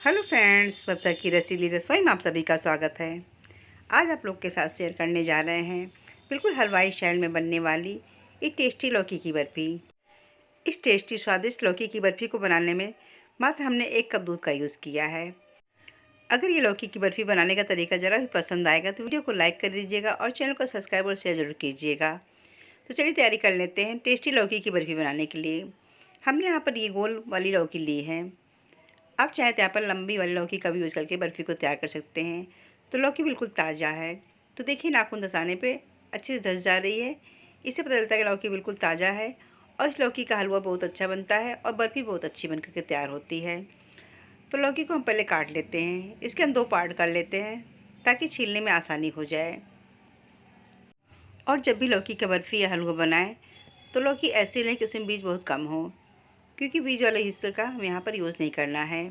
Hello friends, बबता की रसीली रसोई में आप सभी का स्वागत है। आज आप लोग के साथ शेयर करने जा रहे हैं बिल्कुल हलवाई स्टाइल में बनने वाली एक टेस्टी लौकी की बर्फ़ी। इस टेस्टी स्वादिष्ट लौकी की बर्फ़ी को बनाने में मात्र हमने 1 कप दूध का यूज़ किया है। अगर ये लौकी की बर्फ़ी बनाने का तरीका ज़रा भी पसंद आएगा तो वीडियो को लाइक कर दीजिएगा और चैनल को सब्सक्राइब और शेयर ज़रूर कीजिएगा। तो चलिए तैयारी कर लेते हैं टेस्टी लौकी की बर्फ़ी बनाने के लिए। हमने यहाँ पर ये गोल वाली लौकी ली है। आप चाहें तो यहाँ पर लंबी वाली लौकी का भी यूज़ करके बर्फ़ी को तैयार कर सकते हैं। तो लौकी बिल्कुल ताज़ा है। तो देखिए नाखून धँसाने पे अच्छे से धँस जा रही है। इससे पता चलता है कि लौकी बिल्कुल ताज़ा है और इस लौकी का हलवा बहुत अच्छा बनता है और बर्फ़ी बहुत अच्छी बन कर के तैयार होती है। तो लौकी को हम पहले काट लेते हैं। इसके हम 2 पार्ट कर लेते हैं ताकि छीलने में आसानी हो जाए। और जब भी लौकी का बर्फ़ी या हलवा बनाएँ तो लौकी ऐसे लें कि उसमें बीज बहुत कम हो, क्योंकि बीज वाले हिस्से का हमें यहाँ पर यूज़ नहीं करना है।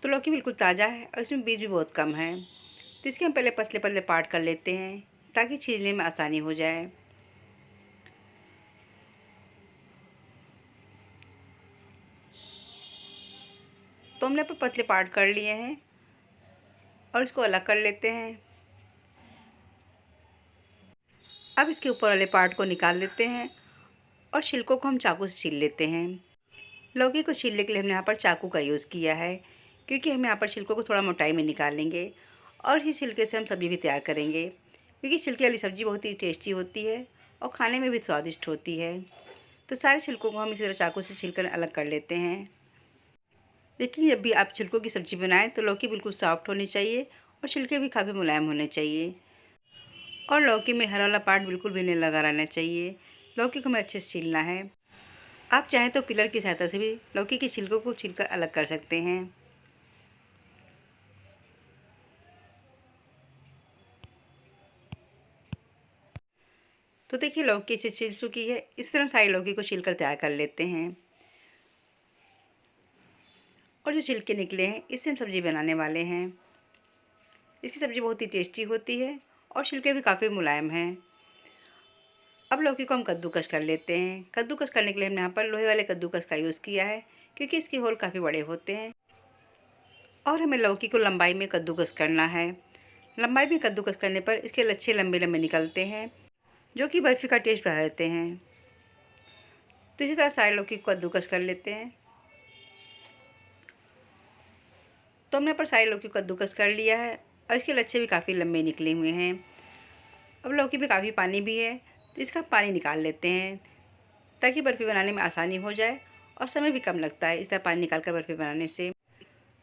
तो लौकी बिल्कुल ताज़ा है और इसमें बीज भी बहुत कम है। तो इसके हम पहले पतले-पतले पार्ट कर लेते हैं ताकि छीलने में आसानी हो जाए। तो हमने यहाँ पर पतले पार्ट कर लिए हैं और इसको अलग कर लेते हैं। अब इसके ऊपर वाले पार्ट को निकाल लेते हैं और छिलकों को हम चाकू से छील लेते हैं। लौकी को छीलने के लिए हमने यहाँ पर चाकू का यूज़ किया है, क्योंकि हम यहाँ पर छिलकों को थोड़ा मोटाई में निकालेंगे और इसी छिलके से हम सब्ज़ी भी तैयार करेंगे, क्योंकि छिलके वाली सब्ज़ी बहुत ही टेस्टी होती है और खाने में भी स्वादिष्ट होती है। तो सारे छिलकों को हम इसी तरह चाकू से छीलकर अलग कर लेते हैं। देखिए, जब भी आप छिलकों की सब्ज़ी बनाएं तो लौकी बिल्कुल सॉफ्ट होनी चाहिए और छिलके भी काफ़ी मुलायम होने चाहिए और लौकी में हरा वाला पार्ट बिल्कुल भी नहीं लगा रहना चाहिए। लौकी को हमें अच्छे से छीलना है। आप चाहें तो पिलर की सहायता से भी लौकी के छिलकों को छीलकर अलग कर सकते हैं। तो देखिए लौकी से छिल चुकी है। इस तरह हम सारी लौकी को छीलकर तैयार कर लेते हैं और जो छिलके निकले हैं इससे हम सब्ज़ी बनाने वाले हैं। इसकी सब्ज़ी बहुत ही टेस्टी होती है और छिलके भी काफ़ी मुलायम हैं। अब लौकी को हम कद्दूकस कर लेते हैं। कद्दूकस करने के लिए हमने यहाँ पर लोहे वाले कद्दूकस का यूज़ किया है, क्योंकि इसके होल काफ़ी बड़े होते हैं और हमें लौकी को लंबाई में कद्दूकस करना है। लंबाई में कद्दूकस करने पर इसके लच्छे लंबे-लंबे निकलते हैं, जो कि बर्फ़ी का टेस्ट बढ़ा देते हैं। तो इसी तरह सारे लौकी को कद्दूकस कर लेते हैं। तो हमने यहाँ पर सारी लौकी को कद्दूकस कर लिया है और इसके लच्छे भी काफ़ी लंबे निकले हुए हैं। अब लौकी में काफ़ी पानी भी है, तो इसका पानी निकाल लेते हैं ताकि बर्फ़ी बनाने में आसानी हो जाए और समय भी कम लगता है इस तरह पानी निकाल कर बर्फ़ी बनाने से।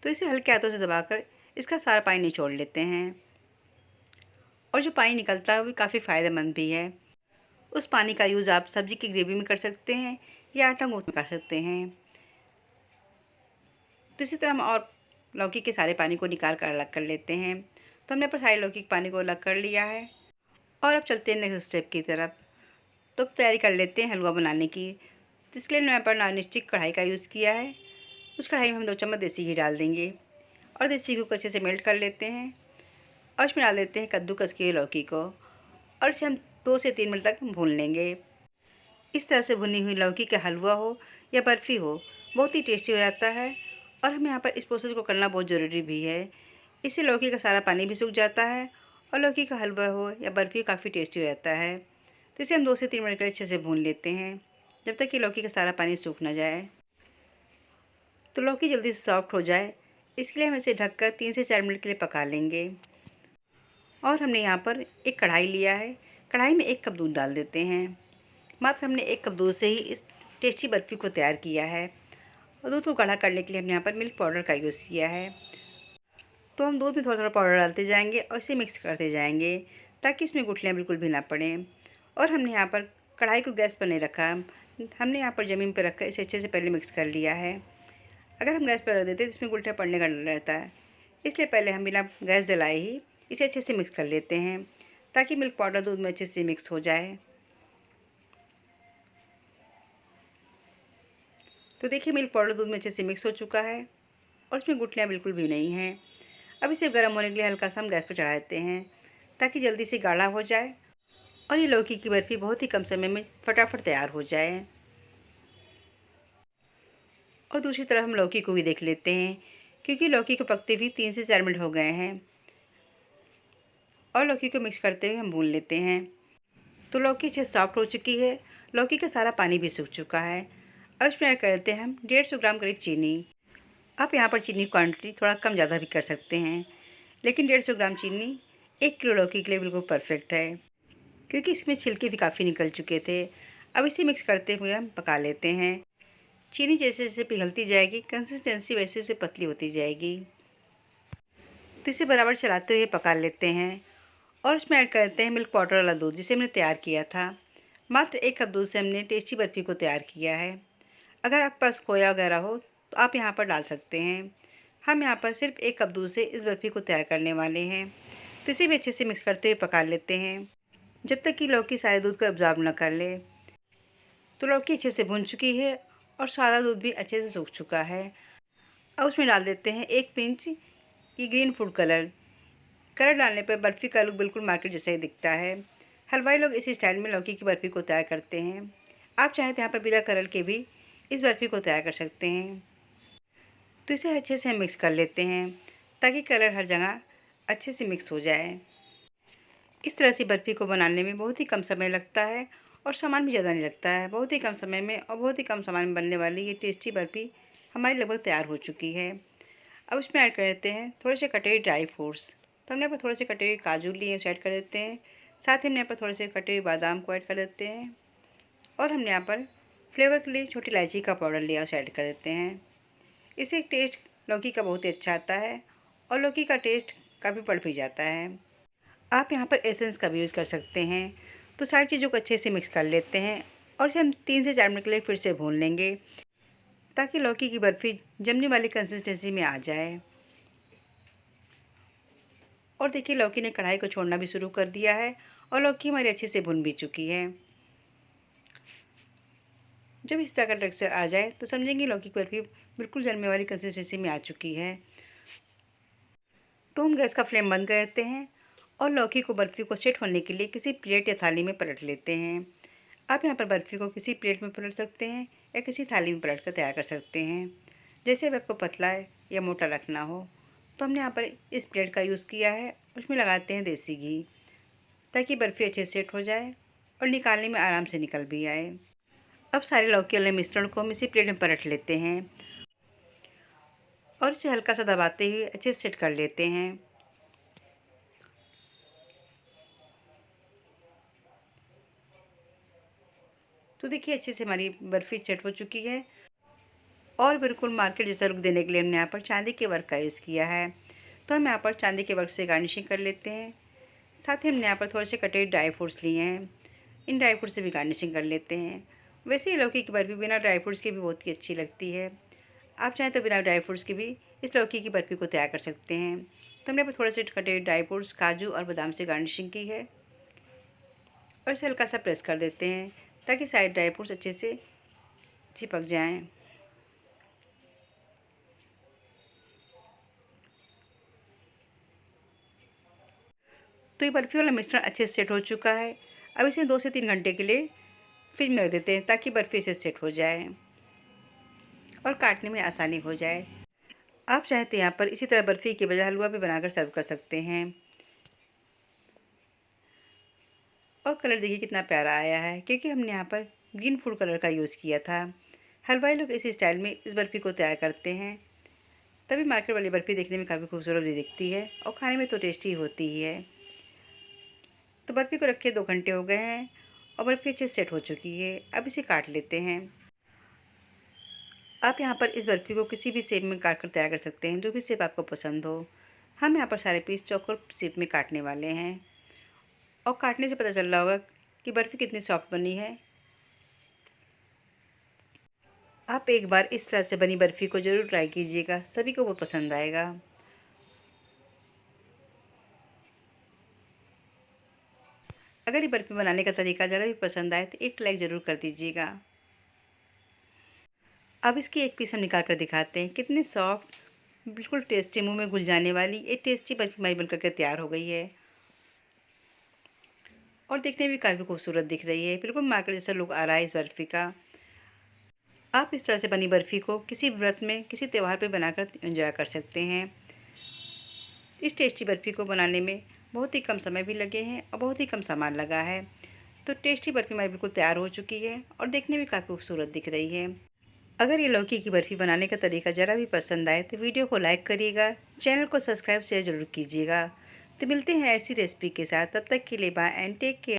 तो इसे हल्के हाथों से दबाकर इसका सारा पानी निचोड़ लेते हैं और जो पानी निकलता है वो भी काफ़ी फ़ायदेमंद भी है। उस पानी का यूज़ आप सब्ज़ी की ग्रेवी में कर सकते हैं या आटा गूँथ में कर सकते हैं। तो इसी तरह हम और लौकी के सारे पानी को निकाल कर अलग कर लेते हैं। तो हमने पर सारे लौकी के पानी को अलग कर लिया है और अब चलते हैं नेक्स्ट स्टेप की तरफ। तो अब तैयारी कर लेते हैं हलवा बनाने की। तो इसके लिए मैंने यहाँ पर नॉन स्टिक कढ़ाई का यूज़ किया है। उस कढ़ाई में हम 2 चम्मच देसी घी डाल देंगे और देसी घी को अच्छे से मेल्ट कर लेते हैं और इसमें डाल देते हैं कद्दूकस की लौकी को और इसे हम 2 से 3 मिनट तक भून लेंगे। इस तरह से भुनी हुई लौकी का हलवा हो या बर्फ़ी हो, बहुत ही टेस्टी हो जाता है और हमें यहाँ पर इस प्रोसेस को करना बहुत ज़रूरी भी है। इससे लौकी का सारा पानी भी सूख जाता है और लौकी का हलवा हो या बर्फ़ी काफ़ी टेस्टी हो जाता है। तो इसे हम 2 से 3 मिनट के लिए अच्छे से भून लेते हैं, जब तक कि लौकी का सारा पानी सूख ना जाए। तो लौकी जल्दी से सॉफ्ट हो जाए, इसके लिए हम इसे ढककर 3 से 4 मिनट के लिए पका लेंगे। और हमने यहाँ पर एक कढ़ाई लिया है। कढ़ाई में 1 कप दूध डाल देते हैं। मात्र हमने 1 कप दूध से ही इस टेस्टी बर्फ़ी को तैयार किया है और दूध को गाढ़ा करने के लिए हमने यहाँ पर मिल्क पाउडर का यूज़ किया है। तो हम दूध में थोड़ा-थोड़ा पाउडर डालते जाएंगे और इसे मिक्स करते जाएंगे ताकि इसमें गुठलियाँ बिल्कुल भी ना पड़ें। और हमने यहाँ पर कढ़ाई को गैस पर नहीं रखा, हमने यहाँ पर ज़मीन पर रखकर इसे अच्छे से पहले मिक्स कर लिया है। अगर हम गैस पर रख देते तो इसमें गुठलियाँ पड़ने का डर रहता है, इसलिए पहले हम बिना गैस जलाए ही इसे अच्छे से मिक्स कर लेते हैं ताकि मिल्क पाउडर दूध में अच्छे से मिक्स हो जाए। तो देखिए मिल्क पाउडर दूध में अच्छे से मिक्स हो चुका है और इसमें गुठलियाँ बिल्कुल भी नहीं हैं। अब इसे गर्म होने के लिए हल्का सा हम गैस पर चढ़ा देते हैं ताकि जल्दी से गाढ़ा हो जाए और ये लौकी की बर्फ़ी बहुत ही कम समय में फटाफट तैयार हो जाए। और दूसरी तरफ हम लौकी को भी देख लेते हैं क्योंकि लौकी को पकते हुए 3 से 4 मिनट हो गए हैं और लौकी को मिक्स करते हुए हम भून लेते हैं। तो लौकी अच्छे सॉफ्ट हो चुकी है, लौकी का सारा पानी भी सूख चुका है। अब इसमें ऐड कर देते हैं हम 150 ग्राम करीब चीनी। आप यहाँ पर चीनी क्वांटिटी थोड़ा कम ज़्यादा भी कर सकते हैं, लेकिन 150 ग्राम चीनी 1 किलो लौकी के लिए बिल्कुल परफेक्ट है, क्योंकि इसमें छिलके भी काफ़ी निकल चुके थे। अब इसे मिक्स करते हुए हम पका लेते हैं। चीनी जैसे जैसे पिघलती जाएगी, कंसिस्टेंसी वैसे वैसे पतली होती जाएगी। तो इसे बराबर चलाते हुए पका लेते हैं और इसमें ऐड कर देते हैं मिल्क पाउडर वाला दूध, जिसे हमने तैयार किया था। मात्र 1 कप दूध से हमने टेस्टी बर्फ़ी को तैयार किया है। अगर आपके पास खोया वगैरह हो तो आप यहाँ पर डाल सकते हैं। हम यहाँ पर सिर्फ 1 कप दूध से इस बर्फ़ी को तैयार करने वाले हैं। तो इसे भी अच्छे से मिक्स करते हुए पका लेते हैं, जब तक कि लौकी सारे दूध को एब्ज़ॉर्ब ना कर ले। तो लौकी अच्छे से भुन चुकी है और सारा दूध भी अच्छे से सूख चुका है। अब उसमें डाल देते हैं 1 पिंच ये ग्रीन फूड कलर। कलर डालने पर बर्फ़ी का लुक बिल्कुल मार्केट जैसा ही दिखता है। हलवाई लोग इसी स्टाइल में लौकी की बर्फ़ी को तैयार करते हैं। आप चाहें तो यहाँ पर बिना कलर के भी इस बर्फ़ी को तैयार कर सकते हैं। तो इसे अच्छे से हम मिक्स कर लेते हैं, ताकि कलर हर जगह अच्छे से मिक्स हो जाए। इस तरह से बर्फ़ी को बनाने में बहुत ही कम समय लगता है और सामान भी ज़्यादा नहीं लगता है। बहुत ही कम समय में और बहुत ही कम सामान में बनने वाली ये टेस्टी बर्फ़ी हमारी लगभग तैयार हो चुकी है। अब इसमें ऐड कर देते हैं थोड़े से कटे हुए ड्राई फ्रूट्स। तो हमने यहाँ पर थोड़े से कटे हुए काजू लिए, उसे ऐड कर देते हैं। साथ ही हमने यहाँ पर थोड़े से कटे हुए बादाम को ऐड कर देते हैं और हमने यहाँ पर फ्लेवर के लिए छोटी इलायची का पाउडर लिया, उसे ऐड कर देते हैं। इससे टेस्ट लौकी का बहुत ही अच्छा आता है और लौकी का टेस्ट काफ़ी बढ़ भी जाता है। आप यहाँ पर एसेंस का भी यूज़ कर सकते हैं। तो सारी चीज़ों को अच्छे से मिक्स कर लेते हैं और इसे हम 3 से 4 मिनट के लिए फिर से भून लेंगे, ताकि लौकी की बर्फ़ी जमने वाली कंसिस्टेंसी में आ जाए। और देखिए लौकी ने कढ़ाई को छोड़ना भी शुरू कर दिया है और लौकी हमारी अच्छे से भुन भी चुकी है। जब इस तरह का टेक्सचर आ जाए तो समझेंगे लौकी की बर्फ़ी बिल्कुल जमने वाली कंसिस्टेंसी में आ चुकी है। तो हम गैस का फ्लेम बंद कर देते हैं और लौकी को बर्फ़ी को सेट होने के लिए किसी प्लेट या थाली में पलट लेते हैं। आप यहाँ पर बर्फ़ी को किसी प्लेट में पलट सकते हैं या किसी थाली में पलट कर तैयार कर सकते हैं, जैसे अब आपको पतला या मोटा रखना हो। तो हमने यहाँ पर इस प्लेट का यूज़ किया है, उसमें लगाते हैं देसी घी, ताकि बर्फ़ी अच्छे से सेट हो जाए और निकालने में आराम से निकल भी आए। अब सारे लौकी वाले मिश्रण को हम इसी प्लेट में पलट लेते हैं और इसे हल्का सा दबाते हुए अच्छे से सेट कर लेते हैं। तो देखिए अच्छे से हमारी बर्फ़ी सेट हो चुकी है और बिल्कुल मार्केट जैसा लुक देने के लिए हमने यहाँ पर चांदी के वर्क का यूज़ किया है। तो हम यहाँ पर चांदी के वर्क से गार्निशिंग कर लेते हैं। साथ ही हमने यहाँ पर थोड़े से कटे हुए ड्राई फ्रूट्स लिए हैं, इन ड्राई फ्रूट्स से भी गार्निशिंग कर लेते हैं। वैसे ही लौकी की बर्फ़ी बिना ड्राई फ्रूट्स के भी बहुत ही अच्छी लगती है। आप चाहें तो बिना ड्राई फ्रूट्स के भी इस लौकी की बर्फ़ी को तैयार कर सकते हैं। तो हमने यहाँ पर थोड़े से कटे हुए ड्राई फ्रूट्स, काजू और बादाम से गार्निशिंग की है और इसे हल्का सा प्रेस कर देते हैं, ताकि सारे ड्राई फ्रूट्स अच्छे से चिपक जाएँ। तो ये बर्फ़ी वाला मिश्रण अच्छे से सेट हो चुका है। अब इसे 2 से 3 घंटे के लिए फ्रिज में रख देते हैं, ताकि बर्फ़ी से सेट हो जाए और काटने में आसानी हो जाए। आप चाहें तो यहाँ पर इसी तरह बर्फ़ी के बजाय हलवा भी बनाकर सर्व कर सकते हैं। और कलर देखिए कितना प्यारा आया है, क्योंकि हमने यहाँ पर ग्रीन फूड कलर का यूज़ किया था। हलवाई लोग इसी स्टाइल में इस बर्फ़ी को तैयार करते हैं, तभी मार्केट वाली बर्फ़ी देखने में काफ़ी खूबसूरत भी दिखती है और खाने में तो टेस्टी होती ही है। तो बर्फ़ी को रखे 2 घंटे हो गए हैं और बर्फ़ी अच्छे से सेट हो चुकी है। अब इसे काट लेते हैं। आप यहाँ पर इस बर्फ़ी को किसी भी शेप में काट कर तैयार कर सकते हैं, जो भी शेप आपको पसंद हो। हम यहाँ पर सारे पीस चौकोर शेप में काटने वाले हैं और काटने से पता चल रहा होगा कि बर्फ़ी कितनी सॉफ्ट बनी है। आप एक बार इस तरह से बनी बर्फ़ी को ज़रूर ट्राई कीजिएगा, सभी को वो पसंद आएगा। अगर ये बर्फ़ी बनाने का तरीका ज़रा भी पसंद आए तो एक लाइक ज़रूर कर दीजिएगा। अब इसकी एक पीस हम निकाल कर दिखाते हैं, कितनी सॉफ्ट, बिल्कुल टेस्टी, मुँह में घुल जाने वाली एक टेस्टी बर्फ़ी हमारी बनकर के तैयार हो गई है और देखने में काफ़ी खूबसूरत दिख रही है। बिल्कुल मार्केट जैसा लुक आ रहा है इस बर्फ़ी का। आप इस तरह से बनी बर्फ़ी को किसी व्रत में, किसी त्यौहार पे बनाकर एंजॉय कर सकते हैं। इस टेस्टी बर्फ़ी को बनाने में बहुत ही कम समय भी लगे हैं और बहुत ही कम सामान लगा है। तो टेस्टी बर्फ़ी हमारी बिल्कुल तैयार हो चुकी है और देखने में काफ़ी खूबसूरत दिख रही है। अगर ये लौकी की बर्फ़ी बनाने का तरीका ज़रा भी पसंद आए तो वीडियो को लाइक करिएगा, चैनल को सब्सक्राइब शेयर ज़रूर कीजिएगा। तो मिलते हैं ऐसी रेसिपी के साथ, तब तक के लिए बाय एंड टेक केयर।